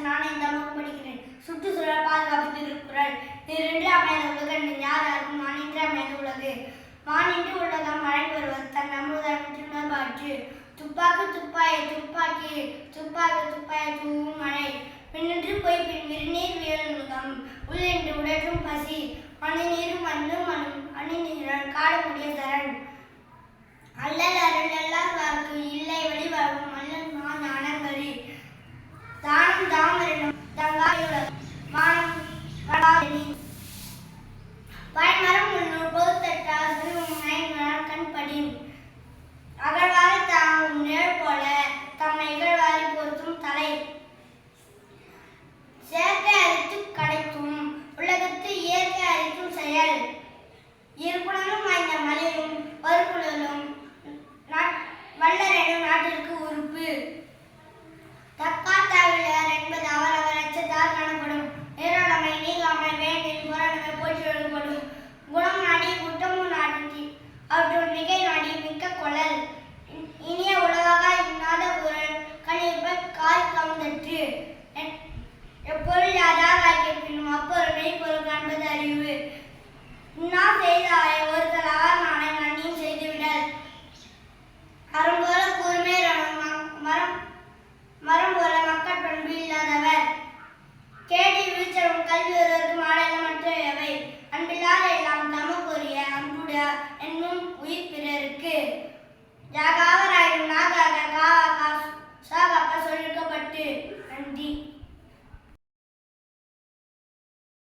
நான் இந்த தமிழ் படிக்கிறேன். சுற்றுச்சூழல் பாதுகாப்பு திருக்குறள். நின்று அமைந்த உலகம் யாராருக்கும் மானின்று அமைந்த உலகு. மானின்று உலகம் மழை வருவது தன் அமுதற்று. துப்பாக்கு துப்பாய துப்பாக்கி துப்பாக்கு துப்பாய தூவும் மழை. பின்னின்று போய் பின் விருநீர் வியலுகம் உள்ளென்று உடற்றும் பசி. மணி நீரும் மண்ணு மண்ணும் அணி நீரால் காட முடிய தரன். அல்லல் அருள் எல்லார் வாக்கு இல்லை வழிவாகும் அல்லல் மா ஞானங்கரி. தானம் தாமரனும் தங்காயுலகம் மானம் கடாதனி. பயன்மரம் உள்ளூர் பொதுத்தட்டால் சிறுவம் நயன்மரம் கண்படின். அகழ்வாரை தாங்கும் நிழல் போல தம்மை இகழ்வாரை பொருத்தும் தலை. செயற்கை அரித்து கடைத்தும் உலகத்து இயற்கை அரித்தும் செயல். இருப்புணரும் வாய்ந்த மலையும் வறுப்புணரும் வல்லரெனும் நாட்டிற்கு உறுப்பு. தற்காத்தாவிலர் என்பது அவரவர் அச்சத்தால் காணப்படும். நேராமை நீங்காமை வேண்டின் புறநமை போற்றி எழுதப்படும். குணம் நாடி குற்றமும் நாடி அவற்றுள் மிகை நாடி மிக்க கொள்ளல்.